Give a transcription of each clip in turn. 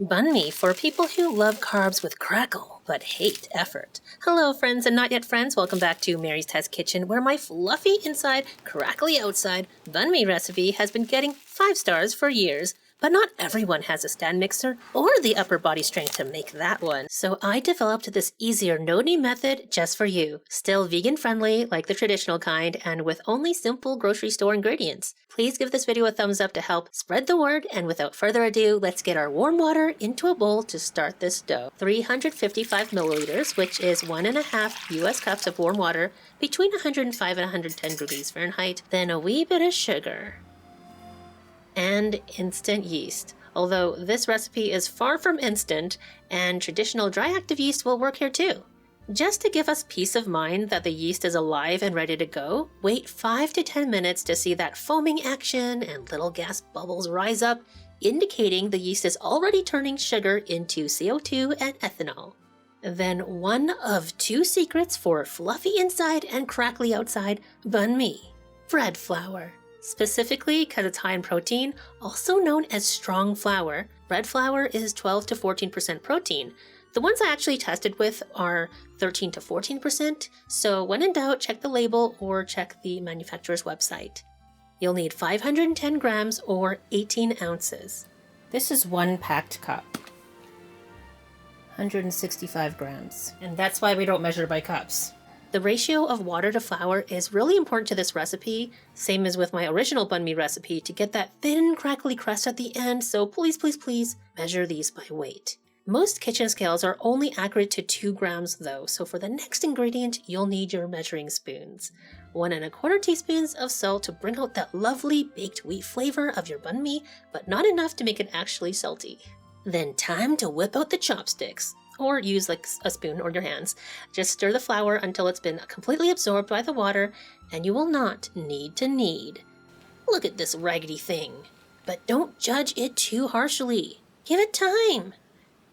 Banh Mi for people who love carbs with crackle but hate effort. Hello friends and not yet friends, welcome back to Mary's Test Kitchen, where my fluffy inside, crackly outside Banh Mi recipe has been getting 5 stars for years. But not everyone has a stand mixer or the upper body strength to make that one. So I developed this easier no-knead method just for you. Still vegan friendly like the traditional kind and with only simple grocery store ingredients. Please give this video a thumbs up to help spread the word, and without further ado, let's get our warm water into a bowl to start this dough. 355 milliliters, which is 1.5 US cups of warm water between 105 and 110 degrees Fahrenheit, then a wee bit of sugar. And instant yeast. Although this recipe is far from instant, and traditional dry active yeast will work here too. Just to give us peace of mind that the yeast is alive and ready to go, wait 5 to 10 minutes to see that foaming action and little gas bubbles rise up, indicating the yeast is already turning sugar into CO2 and ethanol. Then one of 2 secrets for fluffy inside and crackly outside Banh Mi: bread flour. Specifically because it's high in protein, also known as strong flour, bread flour is 12 to 14% protein. The ones I actually tested with are 13 to 14%, so when in doubt, check the label or check the manufacturer's website. You'll need 510 grams or 18 ounces. This is 1 packed cup. 165 grams. And that's why we don't measure by cups. The ratio of water to flour is really important to this recipe, same as with my original Banh Mi recipe, to get that thin, crackly crust at the end, so please measure these by weight. Most kitchen scales are only accurate to 2 grams though, so for the next ingredient, you'll need your measuring spoons. 1.25 teaspoons of salt to bring out that lovely baked wheat flavor of your Banh Mi, but not enough to make it actually salty. Then time to whip out the chopsticks. Or use like a spoon or your hands. Just stir the flour until it's been completely absorbed by the water, and you will not need to knead. Look at this raggedy thing. But don't judge it too harshly. Give it time.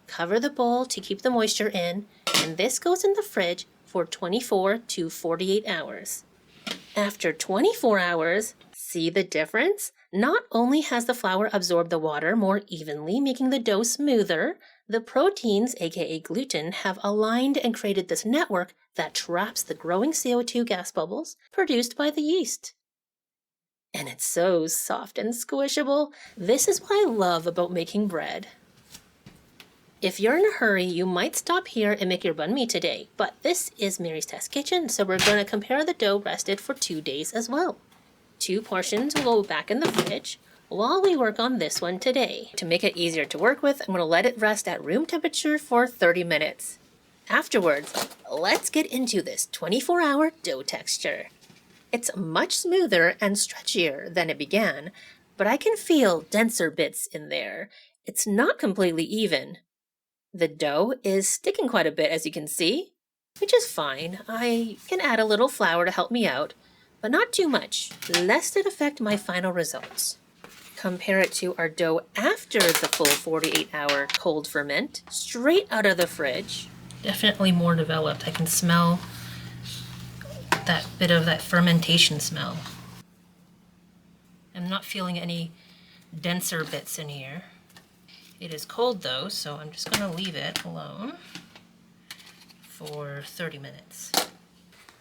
Cover the bowl to keep the moisture in, and this goes in the fridge for 24 to 48 hours. After 24 hours, see the difference? Not only has the flour absorbed the water more evenly, making the dough smoother, the proteins, aka gluten, have aligned and created this network that traps the growing CO2 gas bubbles produced by the yeast. And it's so soft and squishable. This is what I love about making bread. If you're in a hurry, you might stop here and make your Banh Mi today, but this is Mary's Test Kitchen, so we're going to compare the dough rested for 2 days as well. 2 portions will go back in the fridge while we work on this one today. To make it easier to work with, I'm going to let it rest at room temperature for 30 minutes. Afterwards, let's get into this 24-hour dough texture. It's much smoother and stretchier than it began, but I can feel denser bits in there. It's not completely even. The dough is sticking quite a bit, as you can see, which is fine. I can add a little flour to help me out, but not too much, lest it affect my final results. Compare it to our dough after the full 48-hour cold ferment, straight out of the fridge. Definitely more developed. I can smell that bit of that fermentation smell. I'm not feeling any denser bits in here. It is cold though, so I'm just going to leave it alone for 30 minutes.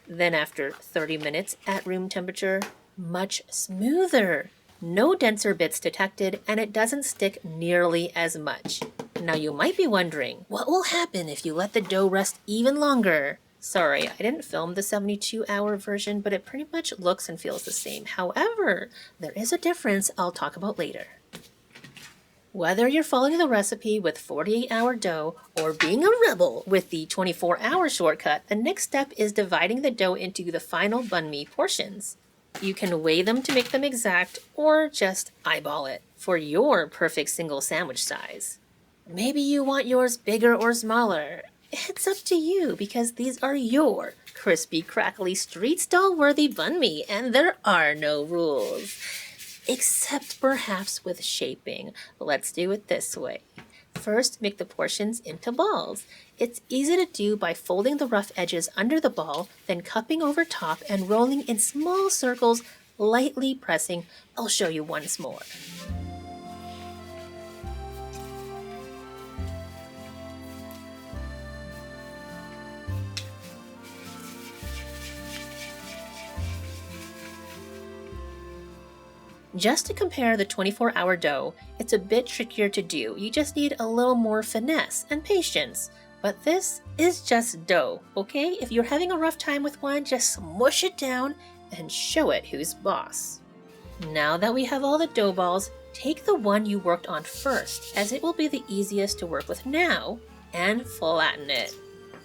Then after 30 minutes at room temperature, much smoother. No denser bits detected, and it doesn't stick nearly as much. Now you might be wondering, what will happen if you let the dough rest even longer? Sorry, I didn't film the 72-hour version, but it pretty much looks and feels the same. However, there is a difference I'll talk about later. Whether you're following the recipe with 48-hour dough or being a rebel with the 24-hour shortcut, the next step is dividing the dough into the final Banh Mi portions. You can weigh them to make them exact or just eyeball it for your perfect single sandwich size. Maybe you want yours bigger or smaller. It's up to you because these are your crispy, crackly, street stall worthy Banh Mi, and there are no rules. Except perhaps with shaping. Let's do it this way. First, make the portions into balls. It's easy to do by folding the rough edges under the ball, then cupping over top and rolling in small circles, lightly pressing. I'll show you once more. Just to compare the 24-hour dough, it's a bit trickier to do. You just need a little more finesse and patience. But this is just dough, okay? If you're having a rough time with one, just smush it down and show it who's boss. Now that we have all the dough balls, take the one you worked on first, as it will be the easiest to work with now, and flatten it.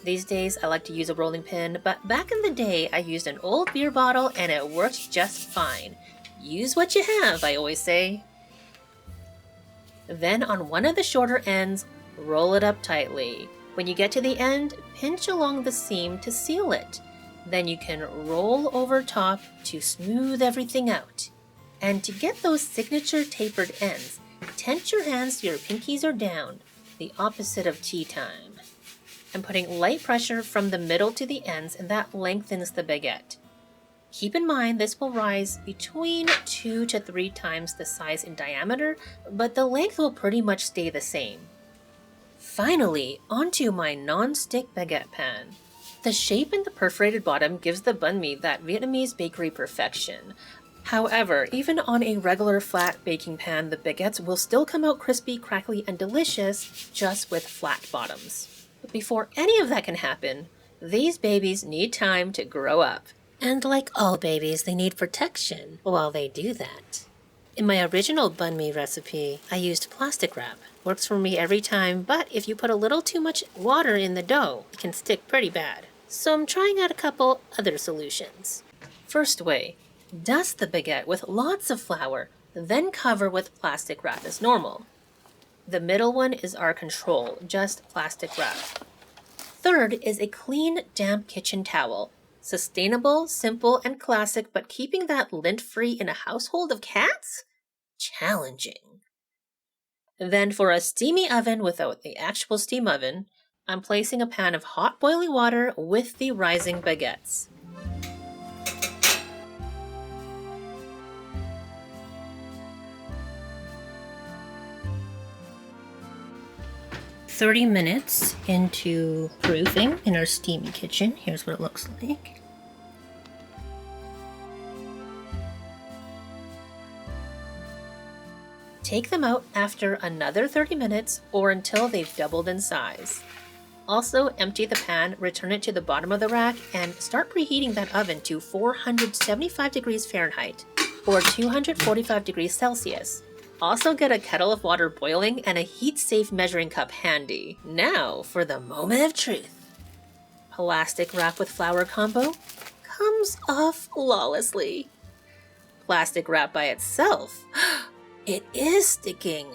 These days I like to use a rolling pin, but back in the day I used an old beer bottle and it worked just fine. Use what you have, I always say. Then on one of the shorter ends, roll it up tightly. When you get to the end, pinch along the seam to seal it. Then you can roll over top to smooth everything out. And to get those signature tapered ends, tense your hands so your pinkies are down, the opposite of tea time. I'm putting light pressure from the middle to the ends, and that lengthens the baguette. Keep in mind this will rise between 2 to 3 times the size in diameter, but the length will pretty much stay the same. Finally, onto my non-stick baguette pan. The shape and the perforated bottom gives the banh mi that Vietnamese bakery perfection. However, even on a regular flat baking pan, the baguettes will still come out crispy, crackly, and delicious just with flat bottoms. But before any of that can happen, these babies need time to grow up. And like all babies, they need protection while they do that. In my original banh mi recipe, I used plastic wrap. Works for me every time, but if you put a little too much water in the dough, it can stick pretty bad. So I'm trying out a couple other solutions. First way, dust the baguette with lots of flour, then cover with plastic wrap as normal. The middle one is our control, just plastic wrap. Third is a clean, damp kitchen towel. Sustainable, simple, and classic, but keeping that lint-free in a household of cats? Challenging. Then for a steamy oven without the actual steam oven, I'm placing a pan of hot boiling water with the rising baguettes. "30 minutes into proofing in our steamy kitchen. Here's what it looks like. Take them out after another 30 minutes or until they've doubled in size. Also, empty the pan, return it to the bottom of the rack, and start preheating that oven to 475 degrees Fahrenheit or 245 degrees Celsius. Also get a kettle of water boiling and a heat-safe measuring cup handy. Now for the moment of truth. Plastic wrap with flour combo comes off flawlessly. Plastic wrap by itself, it is sticking.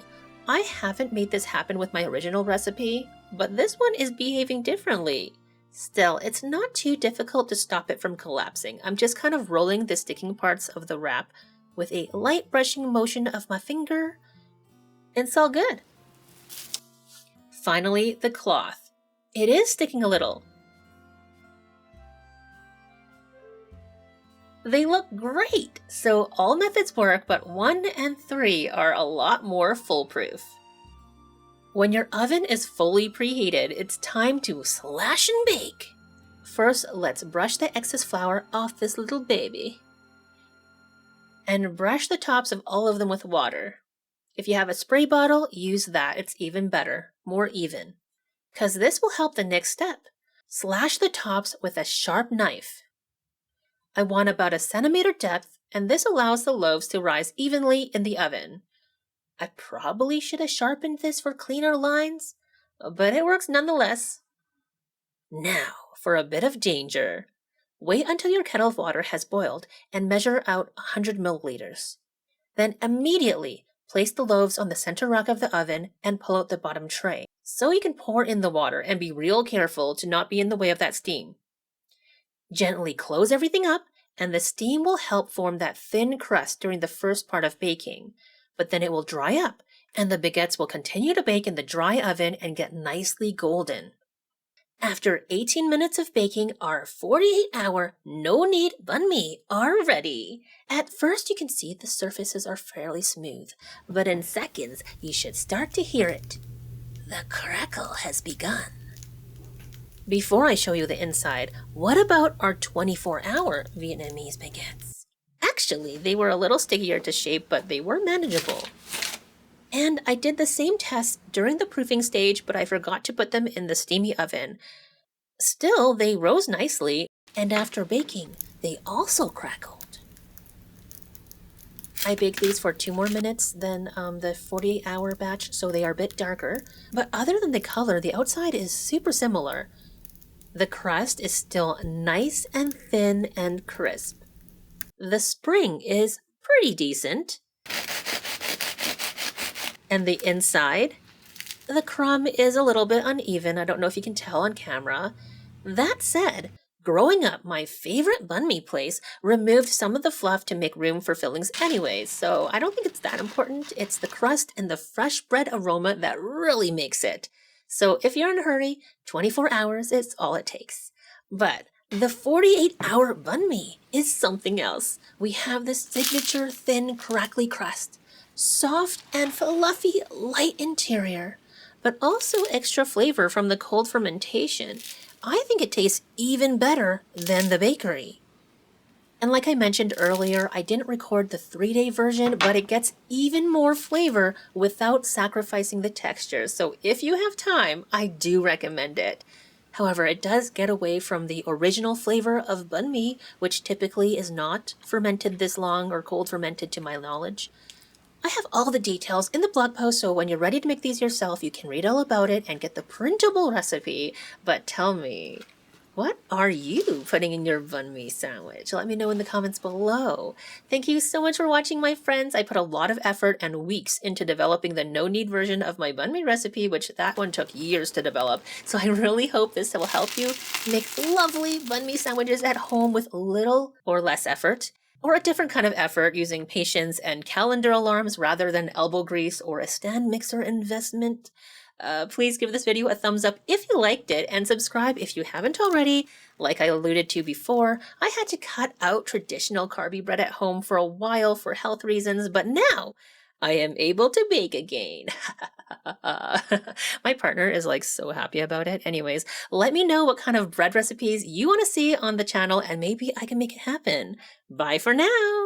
I haven't made this happen with my original recipe, but this one is behaving differently. Still, it's not too difficult to stop it from collapsing. I'm just kind of rolling the sticking parts of the wrap with a light brushing motion of my finger. It's all good. Finally, the cloth. It is sticking a little. They look great! So all methods work, but 1 and 3 are a lot more foolproof. When your oven is fully preheated, it's time to slash and bake. First, let's brush the excess flour off this little baby. And brush the tops of all of them with water. If you have a spray bottle, use that. It's even better, more even. Because this will help the next step. Slash the tops with a sharp knife. I want about a centimeter depth, and this allows the loaves to rise evenly in the oven. I probably should have sharpened this for cleaner lines, but it works nonetheless. Now, for a bit of danger. Wait until your kettle of water has boiled and measure out 100 milliliters. Then immediately place the loaves on the center rack of the oven and pull out the bottom tray, so you can pour in the water and be real careful to not be in the way of that steam. Gently close everything up, and the steam will help form that thin crust during the first part of baking, but then it will dry up, and the baguettes will continue to bake in the dry oven and get nicely golden. After 18 minutes of baking, our 48-hour no-knead banh mi are ready. At first, you can see the surfaces are fairly smooth, but in seconds, you should start to hear it. The crackle has begun. Before I show you the inside, what about our 24-hour Vietnamese baguettes? Actually, Actually, they were a little stickier to shape, but they were manageable. And I did the same test during the proofing stage, but I forgot to put them in the steamy oven. Still, they rose nicely, and after baking, they also crackled. I baked these for 2 more minutes than the 48-hour batch, so they are a bit darker. But other than the color, the outside is super similar. The crust is still nice and thin and crisp. The spring is pretty decent. And the inside? The crumb is a little bit uneven. I don't know if you can tell on camera. That said, growing up, my favorite banh mi place removed some of the fluff to make room for fillings anyways, so I don't think it's that important. It's the crust and the fresh bread aroma that really makes it. So if you're in a hurry, 24 hours is all it takes. But the 48-hour banh mi is something else. We have this signature thin, crackly crust, soft and fluffy light interior, but also extra flavor from the cold fermentation. I think it tastes even better than the bakery. And like I mentioned earlier, I didn't record the 3-day version, but it gets even more flavor without sacrificing the texture. So if you have time, I do recommend it. However, it does get away from the original flavor of banh mi, which typically is not fermented this long or cold fermented to my knowledge. I have all the details in the blog post, so when you're ready to make these yourself, you can read all about it and get the printable recipe. But tell me, what are you putting in your banh mi sandwich? Let me know in the comments below. Thank you so much for watching, my friends. I put a lot of effort and weeks into developing the no-knead version of my banh mi recipe, which that one took years to develop. So I really hope this will help you make lovely banh mi sandwiches at home with little or less effort, or a different kind of effort using patience and calendar alarms rather than elbow grease or a stand mixer investment. Please give this video a thumbs up if you liked it, and subscribe if you haven't already. Like I alluded to before, I had to cut out traditional carby bread at home for a while for health reasons, but now I am able to bake again. My partner is like so happy about it. Anyways, let me know what kind of bread recipes you want to see on the channel, and maybe I can make it happen. Bye for now.